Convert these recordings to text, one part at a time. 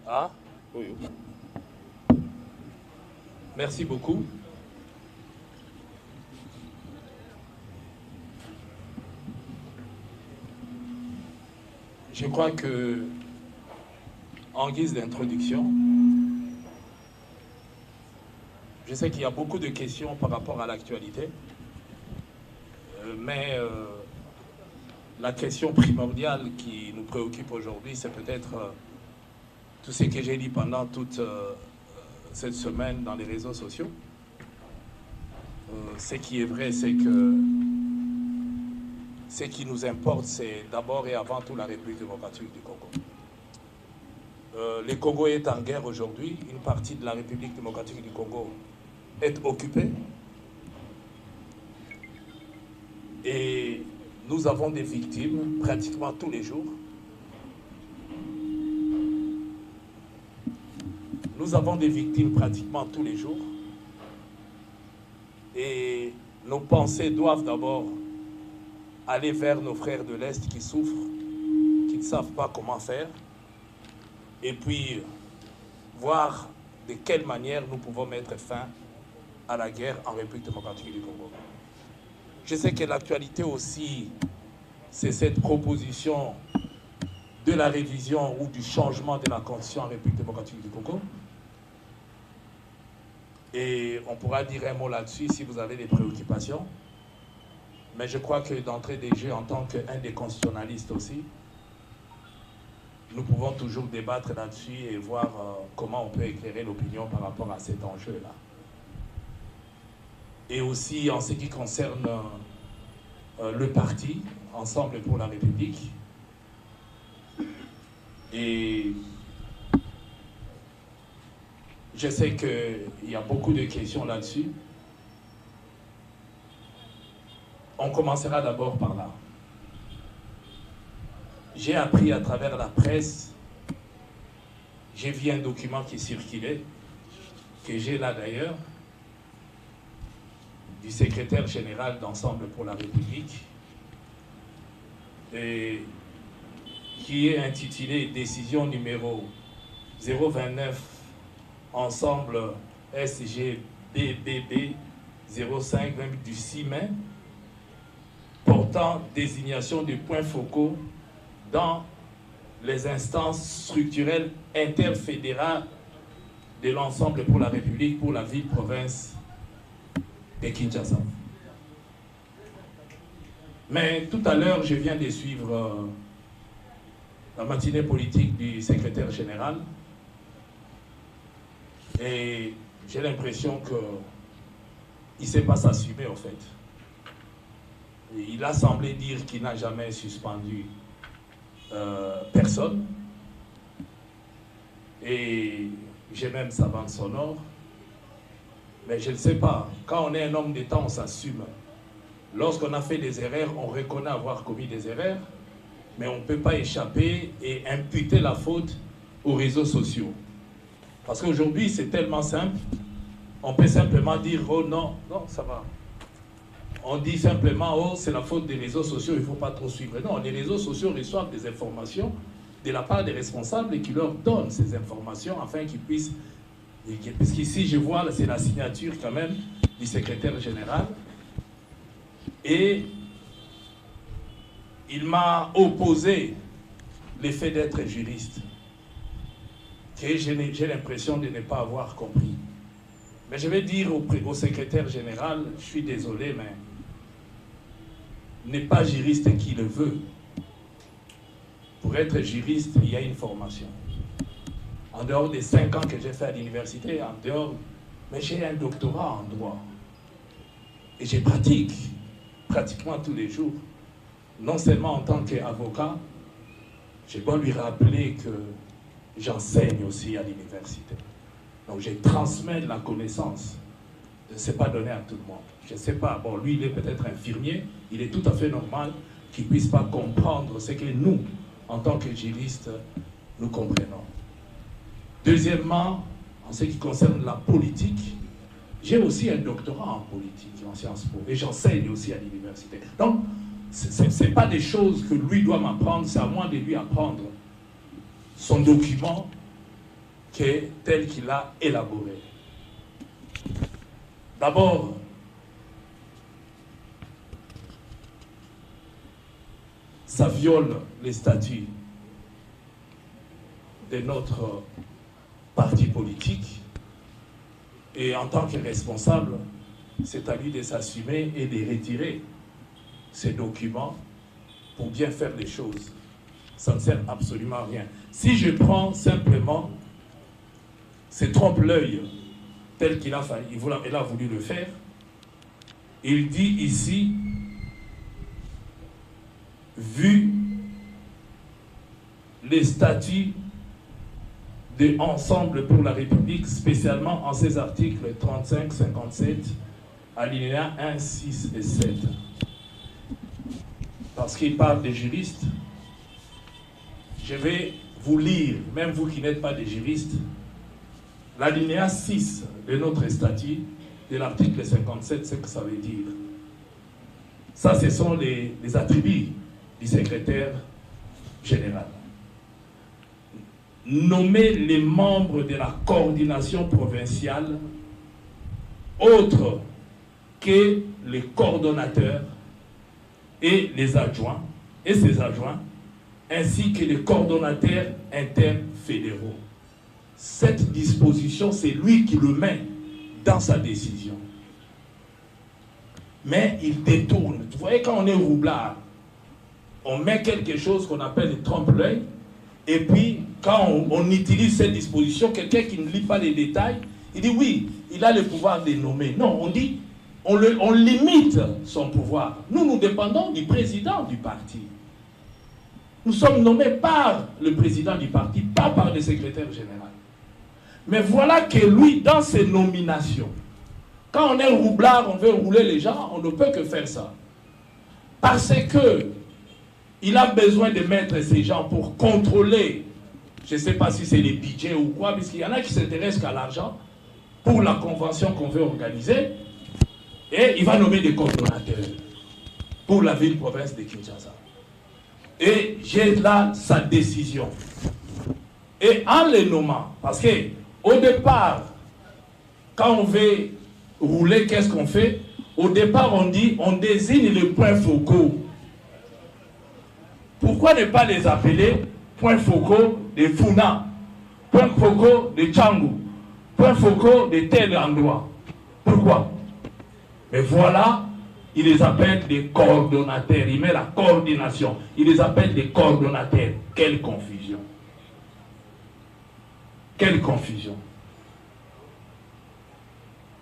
Ah, oui. Merci beaucoup. Je crois que, en guise d'introduction, je sais qu'il y a beaucoup de questions par rapport à l'actualité, mais la question primordiale qui nous préoccupe aujourd'hui, c'est peut-être tout ce que j'ai dit pendant toute cette semaine dans les réseaux sociaux. Ce qui est vrai, c'est que ce qui nous importe, c'est d'abord et avant tout la République démocratique du Congo. Le Congo est en guerre aujourd'hui. Une partie de la République démocratique du Congo est occupée. Et nous avons des victimes pratiquement tous les jours. Nous avons des victimes pratiquement tous les jours. Et nos pensées doivent d'abord aller vers nos frères de l'Est qui souffrent, qui ne savent pas comment faire, et puis voir de quelle manière nous pouvons mettre fin à la guerre en République démocratique du Congo. Je sais que l'actualité aussi, c'est cette proposition de la révision ou du changement de la constitution en République démocratique du Congo. Et on pourra dire un mot là-dessus si vous avez des préoccupations. Mais je crois que d'entrée des jeux, en tant qu'un des constitutionnalistes aussi, nous pouvons toujours débattre là-dessus et voir comment on peut éclairer l'opinion par rapport à cet enjeu-là. Et aussi en ce qui concerne le parti, Ensemble pour la République. Et je sais qu'il y a beaucoup de questions là-dessus. On commencera d'abord par là. J'ai appris à travers la presse, j'ai vu un document qui circulait, que j'ai là d'ailleurs, du secrétaire général d'Ensemble pour la République, et qui est intitulé Décision numéro 029, Ensemble SGBBB 05 du 6 mai, portant désignation des points focaux dans les instances structurelles interfédérales de l'Ensemble pour la République pour la ville-province de Kinshasa. Mais tout à l'heure, je viens de suivre la matinée politique du secrétaire général et j'ai l'impression qu'il ne sait pas s'assumer en fait. Il a semblé dire qu'il n'a jamais suspendu personne. Et j'ai même sa bande sonore. Mais je ne sais pas. Quand on est un homme d'État, on s'assume. Lorsqu'on a fait des erreurs, on reconnaît avoir commis des erreurs. Mais on ne peut pas échapper et imputer la faute aux réseaux sociaux. Parce qu'aujourd'hui, c'est tellement simple. On peut simplement dire, oh non, non, ça va. On dit simplement, oh, c'est la faute des réseaux sociaux, il ne faut pas trop suivre. Non, les réseaux sociaux reçoivent des informations de la part des responsables et qui leur donnent ces informations afin qu'ils puissent... Parce qu'ici, je vois, c'est la signature quand même du secrétaire général. Et il m'a opposé le fait d'être juriste, que j'ai l'impression de ne pas avoir compris. Mais je vais dire au secrétaire général, je suis désolé, mais n'est pas juriste qui le veut. Pour être juriste, il y a une formation. En dehors des 5 ans que j'ai fait à l'université, en dehors, mais j'ai un doctorat en droit. Et je pratique pratiquement tous les jours. Non seulement en tant qu'avocat, je dois lui rappeler que j'enseigne aussi à l'université. Donc je transmets de la connaissance. Je ne sais pas donner à tout le monde. Je ne sais pas. Bon, lui, il est peut-être infirmier. Il est tout à fait normal qu'il ne puisse pas comprendre ce que nous, en tant que juristes, nous comprenons. Deuxièmement, en ce qui concerne la politique, j'ai aussi un doctorat en politique, en Sciences Po, et j'enseigne aussi à l'université. Donc, ce n'est pas des choses que lui doit m'apprendre, c'est à moi de lui apprendre son document tel qu'il a élaboré. D'abord, ça viole les statuts de notre parti politique et en tant que responsable, c'est à lui de s'assumer et de retirer ces documents pour bien faire les choses. Ça ne sert absolument à rien. Si je prends simplement ce trompe-l'œil tel qu'il a voulu le faire, il dit ici, vu les statuts de Ensemble pour la République, spécialement en ces articles 35, 57, alinéas 1, 6 et 7. Parce qu'il parle des juristes, je vais vous lire, même vous qui n'êtes pas des juristes, l'alinéa 6 de notre statut, de l'article 57, ce que ça veut dire. Ça, ce sont les attributs du secrétaire général. Nommer les membres de la coordination provinciale autres que les coordonnateurs et les adjoints, et ses adjoints, ainsi que les coordonnateurs interfédéraux. Cette disposition, c'est lui qui le met dans sa décision. Mais il détourne. Vous voyez, quand on est roublard, on met quelque chose qu'on appelle le trompe-l'œil, et puis, quand on utilise cette disposition, quelqu'un qui ne lit pas les détails, il dit oui, il a le pouvoir de nommer. Non, on dit, on limite son pouvoir. Nous dépendons du président du parti. Nous sommes nommés par le président du parti, pas par le secrétaire général. Mais voilà que lui, dans ses nominations, quand on est roublard, on veut rouler les gens, on ne peut que faire ça. Parce que il a besoin de mettre ces gens pour contrôler, je ne sais pas si c'est les budgets ou quoi, puisqu'il y en a qui s'intéressent qu'à l'argent pour la convention qu'on veut organiser, et il va nommer des coordonnateurs pour la ville-province de Kinshasa. Et j'ai là sa décision. Et en les nommant, parce qu'au départ, quand on veut rouler, qu'est-ce qu'on fait? Au départ, on dit, on désigne les points focaux. Pourquoi ne pas les appeler points focaux de Funa, points focaux de Tchangou, points focaux de tel endroit? Pourquoi? Mais voilà, il les appelle des coordonnateurs. Il met la coordination. Il les appelle des coordonnateurs. Quelle confusion! Quelle confusion!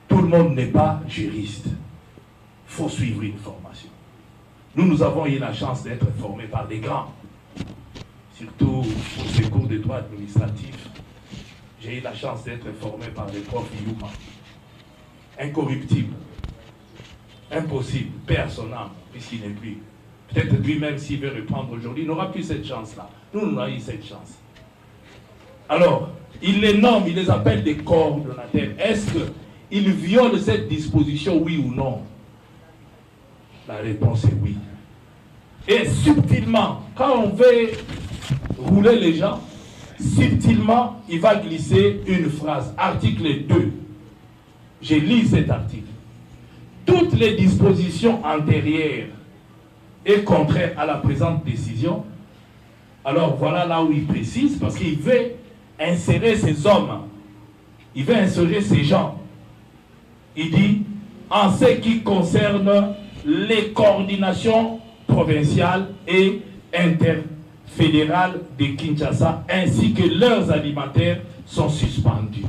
Tout le monde n'est pas juriste. Il faut suivre une formation. Nous avons eu la chance d'être formés par des grands. Surtout pour ces cours de droit administratif, j'ai eu la chance d'être formé par des profs Yuma. Incorruptible. Impossible, paix à son âme, puisqu'il n'est plus. Peut-être lui-même, s'il veut reprendre aujourd'hui, n'aura plus cette chance-là. Nous, on a eu cette chance. Alors, il les nomme, il les appelle des coordonnateurs. Est-ce qu'ils violent cette disposition, oui ou non? La réponse est oui. Et subtilement, quand on veut rouler les gens, subtilement, il va glisser une phrase. Article 2. J'ai lu cet article. Toutes les dispositions antérieures et contraires à la présente décision, alors voilà là où il précise, parce qu'il veut insérer ces hommes, il veut insérer ces gens. Il dit, en ce qui concerne les coordinations provinciales et interfédérales de Kinshasa, ainsi que leurs alimentaires sont suspendus.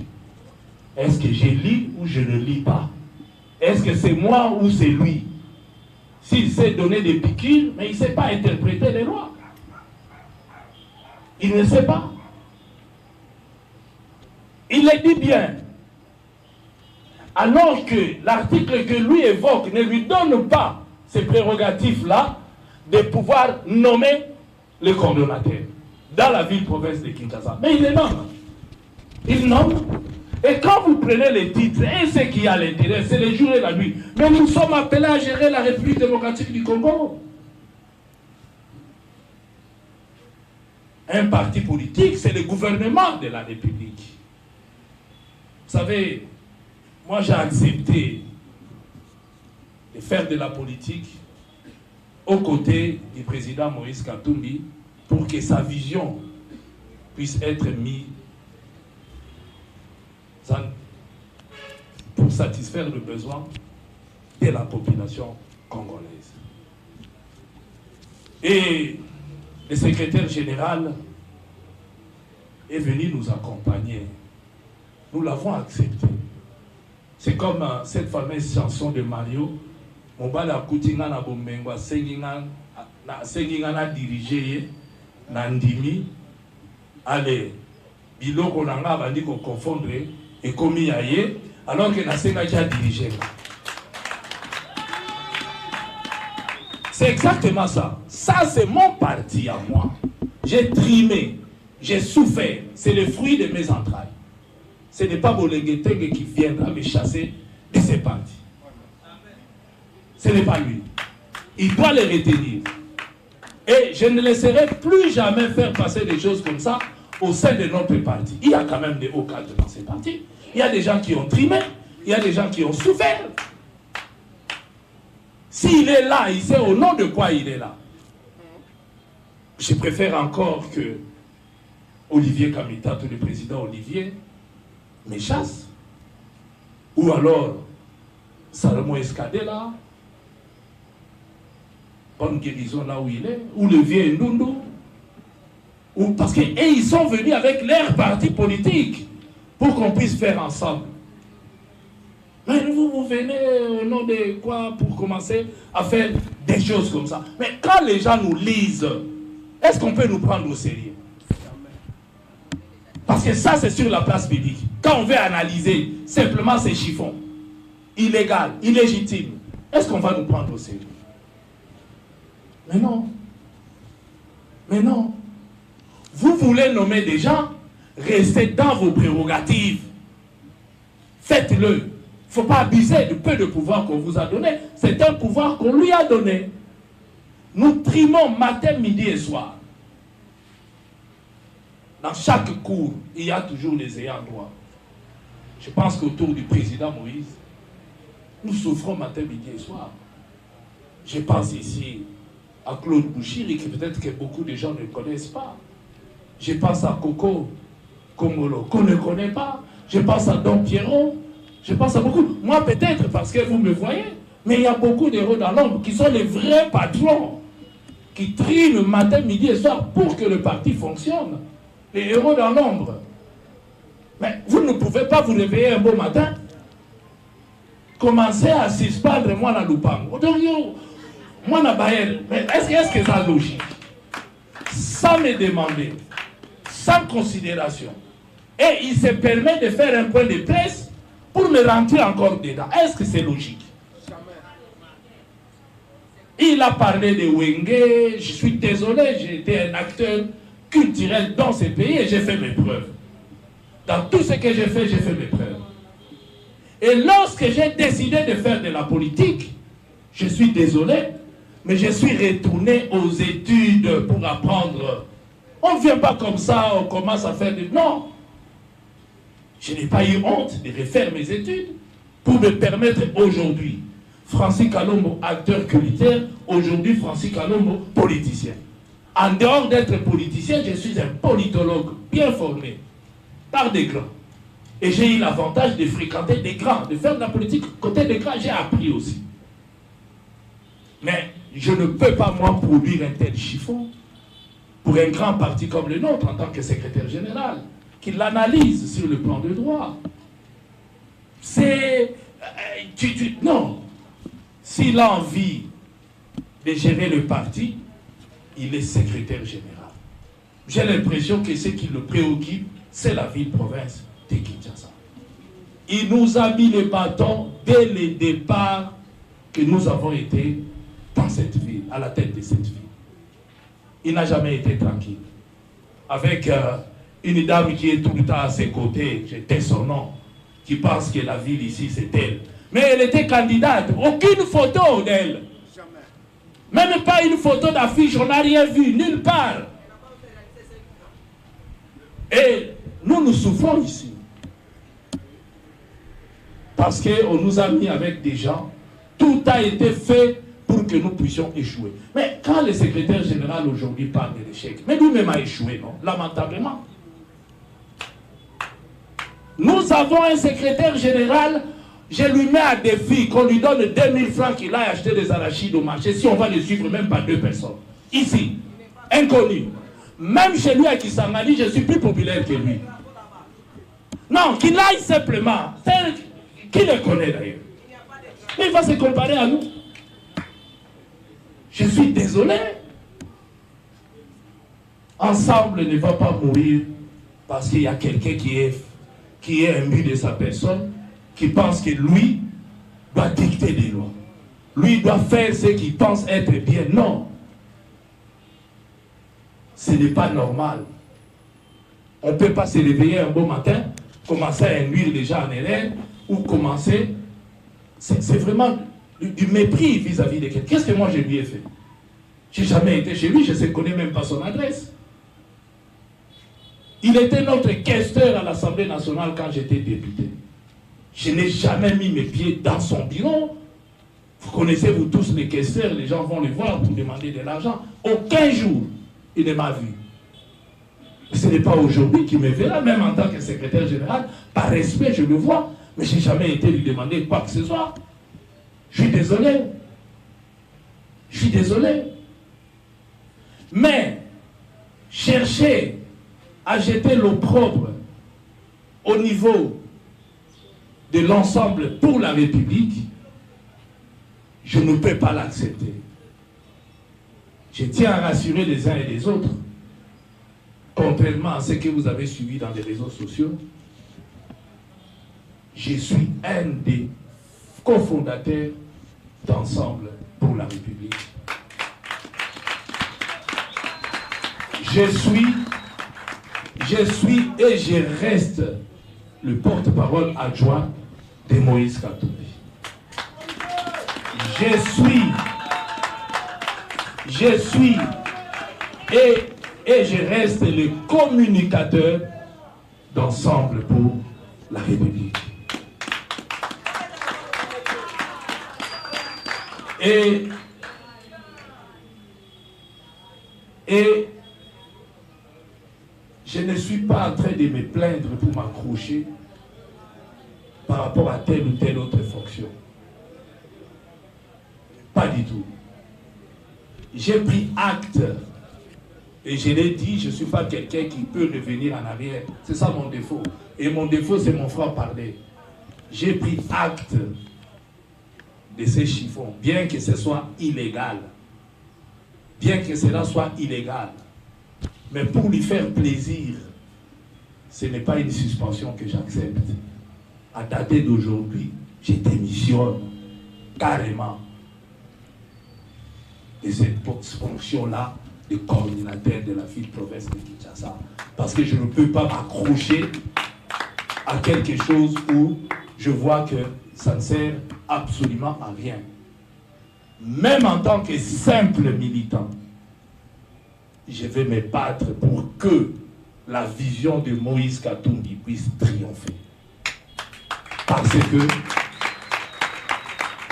Est-ce que je lis ou je ne lis pas? Est-ce que c'est moi ou c'est lui? S'il sait donner des piqûres, mais il ne sait pas interpréter les lois. Il ne sait pas. Il le dit bien. Alors que l'article que lui évoque ne lui donne pas ces prérogatives-là de pouvoir nommer les coordonnateurs dans la ville-province de Kinshasa. Mais il les nomme. Il nomme. Et quand vous prenez les titres, et ce qui a l'intérêt, c'est le jour et la nuit. Mais nous sommes appelés à gérer la République démocratique du Congo. Un parti politique, c'est le gouvernement de la République. savez, moi j'ai accepté de faire de la politique aux côtés du président Moïse Katumbi pour que sa vision puisse être mise pour satisfaire le besoin de la population congolaise. Et le secrétaire général est venu nous accompagner. Nous l'avons accepté. C'est comme cette fameuse chanson de Mario, Mobala Koutinga na Bombengwa, Senginga na dirigé, Nandimi, allez, Biloko Nanga bandi ko confondre, et Komi Aye, alors que Nasenga qui a dirigé. C'est exactement ça. Ça, c'est mon parti à moi. J'ai trimé, j'ai souffert. C'est le fruit de mes entrailles. Ce n'est pas Bolengetenge qui viendra me chasser de ses partis. Ce n'est pas lui. Il doit les retenir. Et je ne laisserai plus jamais faire passer des choses comme ça au sein de notre parti. Il y a quand même des hauts cadres dans ces partis. Il y a des gens qui ont trimé. Il y a des gens qui ont souffert. S'il est là, il sait au nom de quoi il est là. Je préfère encore que Olivier Kamita, le président Olivier, me chasse. Ou alors, Salomon Escadela, bonne guérison là où il est, ou le vieux Ndundu. Ou parce qu'ils sont venus avec leur parti politique pour qu'on puisse faire ensemble. Mais vous venez au nom de quoi pour commencer à faire des choses comme ça? Mais quand les gens nous lisent, est-ce qu'on peut nous prendre au sérieux? Parce que ça, c'est sur la place publique. Quand on veut analyser simplement ces chiffons, illégal, illégitime, est-ce qu'on va nous prendre au sérieux? Mais non. Mais non. Vous voulez nommer des gens, restez dans vos prérogatives. Faites-le. Il ne faut pas abuser du peu de pouvoir qu'on vous a donné. C'est un pouvoir qu'on lui a donné. Nous trimons matin, midi et soir. Dans chaque cours, il y a toujours les ayants droit. Je pense qu'autour du président Moïse, nous souffrons matin, midi et soir. Je pense ici à Claude Bouchiri, que peut-être que beaucoup de gens ne connaissent pas. Je pense à Coco Kongolo, qu'on ne connaît pas. Je pense à Don Pierrot. Je pense à beaucoup. Moi, peut-être parce que vous me voyez, mais il y a beaucoup d'héros dans l'ombre qui sont les vrais patrons, qui triment matin, midi et soir pour que le parti fonctionne. Les héros dans l'ombre. Mais vous ne pouvez pas vous réveiller un beau matin, commencer à suspendre moi dans Lupango. Moi, na Baël. Mais est-ce que ça logique? Sans me demander, sans considération. Et il se permet de faire un point de presse pour me rentrer encore dedans. Est-ce que c'est logique? Il a parlé de Wenge. Je suis désolé, j'ai été un acteur culturel dans ce pays et j'ai fait mes preuves. Dans tout ce que j'ai fait mes preuves. Et lorsque j'ai décidé de faire de la politique, je suis désolé, mais je suis retourné aux études pour apprendre. On ne vient pas comme ça, on commence à faire des... Non. Je n'ai pas eu honte de refaire mes études pour me permettre aujourd'hui, Francis Kalombo, acteur culturel, aujourd'hui Francis Kalombo, politicien. En dehors d'être politicien, je suis un politologue bien formé par des grands. Et j'ai eu l'avantage de fréquenter des grands, de faire de la politique côté des grands, j'ai appris aussi. Mais je ne peux pas, moi, produire un tel chiffon pour un grand parti comme le nôtre en tant que secrétaire général, qui l'analyse sur le plan de droit. C'est... non. S'il a envie de gérer le parti, il est secrétaire général. J'ai l'impression que ce qui le préoccupe, c'est la ville-province de Kinshasa. Il nous a mis les bâtons dès le départ que nous avons été dans cette ville, à la tête de cette ville. Il n'a jamais été tranquille. Avec une dame qui est tout le temps à ses côtés, j'étais son nom, qui pense que la ville ici c'est elle. Mais elle était candidate, aucune photo d'elle. Même pas une photo d'affiche, on n'a rien vu, nulle part. Et nous souffrons ici. Parce qu'on nous a mis avec des gens, tout a été fait pour que nous puissions échouer. Mais quand le secrétaire général aujourd'hui parle de l'échec, mais lui-même a échoué, non? Lamentablement. Nous avons un secrétaire général, je lui mets à défi qu'on lui donne 2000 francs qu'il aille acheter des arachides au marché, si on va le suivre même pas 2 personnes. Ici, inconnu. Même chez lui à Kisangani, je suis plus populaire que lui. Non, qu'il aille simplement. Qui le connaît d'ailleurs? Mais il va se comparer à nous. Je suis désolé. Ensemble ne va pas mourir parce qu'il y a quelqu'un qui est imbu de sa personne, qui pense que lui doit dicter des lois. Lui doit faire ce qu'il pense être bien. Non. Ce n'est pas normal. On ne peut pas se réveiller un beau matin, commencer à induire les gens en erreur, ou commencer... C'est vraiment du mépris vis-à-vis de quelqu'un. Qu'est-ce que moi je lui ai fait? Je n'ai jamais été chez lui, je ne connais même pas son adresse. Il était notre questeur à l'Assemblée nationale quand j'étais député. Je n'ai jamais mis mes pieds dans son bureau. Vous connaissez, vous tous, les questeurs, les gens vont le voir pour demander de l'argent. Aucun jour, il ne m'a vu. Ce n'est pas aujourd'hui qu'il me verra, même en tant que secrétaire général. Par respect, je le vois. Mais je n'ai jamais été lui demander quoi que ce soit. Je suis désolé. Je suis désolé. Mais, chercher à jeter l'opprobre au niveau de l'ensemble pour la République, je ne peux pas l'accepter. Je tiens à rassurer les uns et les autres, contrairement à ce que vous avez suivi dans les réseaux sociaux, je suis un des cofondateurs d'Ensemble pour la République. Je suis et je reste le porte-parole adjoint de Moïse Katumbi. Je suis et je reste le communicateur d'Ensemble pour la République. Et je ne suis pas en train de me plaindre pour m'accrocher par rapport à telle ou telle autre fonction. Pas du tout. J'ai pris acte et je l'ai dit, je ne suis pas quelqu'un qui peut revenir en arrière. C'est ça mon défaut. Et mon défaut, c'est mon franc-parler. J'ai pris acte de ces chiffons, bien que ce soit illégal. Bien que cela soit illégal. Mais pour lui faire plaisir, ce n'est pas une suspension que j'accepte. À dater d'aujourd'hui, je démissionne carrément de cette fonction-là de coordinateur de la ville province de Kinshasa. Parce que je ne peux pas m'accrocher à quelque chose où je vois que ça ne sert absolument à rien. Même en tant que simple militant, je vais me battre pour que la vision de Moïse Katumbi puisse triompher. Parce que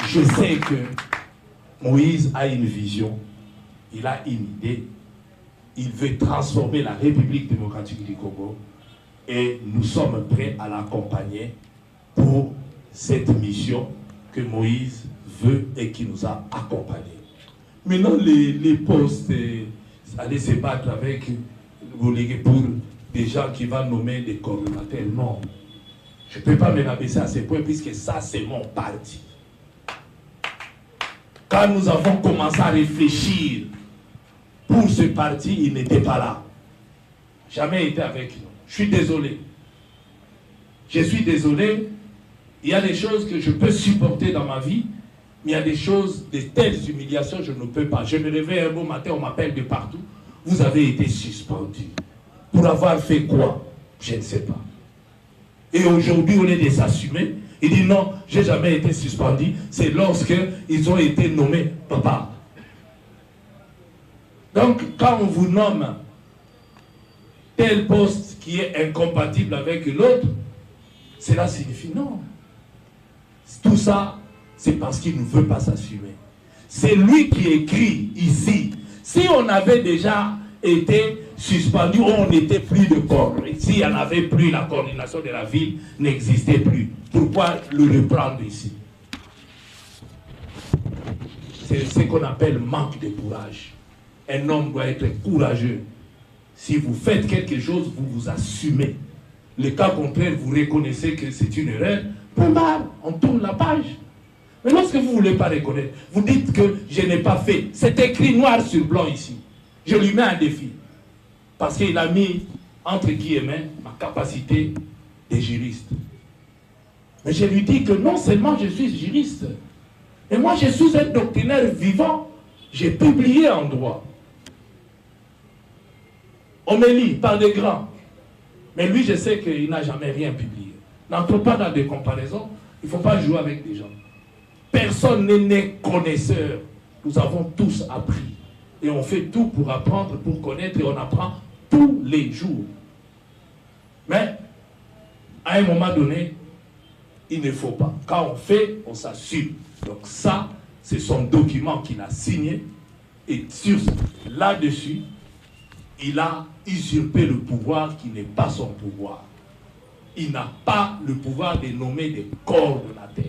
je sais que Moïse a une vision, il a une idée, il veut transformer la République démocratique du Congo et nous sommes prêts à l'accompagner pour cette mission que Moïse veut et qui nous a accompagnés. Maintenant, les postes, aller se battre avec pour des gens qui vont nommer des coordonnateurs, non. Je ne peux pas me rabaisser à ce point puisque ça, c'est mon parti. Quand nous avons commencé à réfléchir pour ce parti, il n'était pas là. Jamais été avec nous. Je suis désolé. Je suis désolé. Il y a des choses que je peux supporter dans ma vie, mais il y a des choses, de telles humiliations, je ne peux pas. Je me réveille un beau matin, on m'appelle de partout. Vous avez été suspendu. Pour avoir fait quoi? Je ne sais pas. Et aujourd'hui, au lieu de s'assumer, il dit non, je n'ai jamais été suspendu. C'est lorsque ils ont été nommés papa. Donc, quand on vous nomme tel poste qui est incompatible avec l'autre, cela signifie non. Tout ça, c'est parce qu'il ne veut pas s'assumer. C'est lui qui écrit ici. Si on avait déjà été suspendu, on n'était plus de corps. S'il n'y en avait plus, la coordination de la ville n'existait plus. Pourquoi le reprendre ici? C'est ce qu'on appelle manque de courage. Un homme doit être courageux. Si vous faites quelque chose, vous vous assumez. Le cas contraire, vous reconnaissez que c'est une erreur. Point barre, on tourne la page. Mais lorsque vous ne voulez pas reconnaître, vous dites que je n'ai pas fait. C'est écrit noir sur blanc ici. Je lui mets un défi. Parce qu'il a mis, entre guillemets, ma capacité de juriste. Mais je lui dis que non seulement je suis juriste, mais moi je suis un doctrinaire vivant. J'ai publié en droit. On me lit par des grands. Mais lui, je sais qu'il n'a jamais rien publié. N'entre pas dans des comparaisons. Il ne faut pas jouer avec des gens. Personne n'est né connaisseur. Nous avons tous appris. Et on fait tout pour apprendre, pour connaître, et on apprend tous les jours. Mais, à un moment donné, il ne faut pas. Quand on fait, on s'assume. Donc ça, c'est son document qu'il a signé. Et là-dessus, il a usurpé le pouvoir qui n'est pas son pouvoir. Il n'a pas le pouvoir de nommer des coordonnateurs.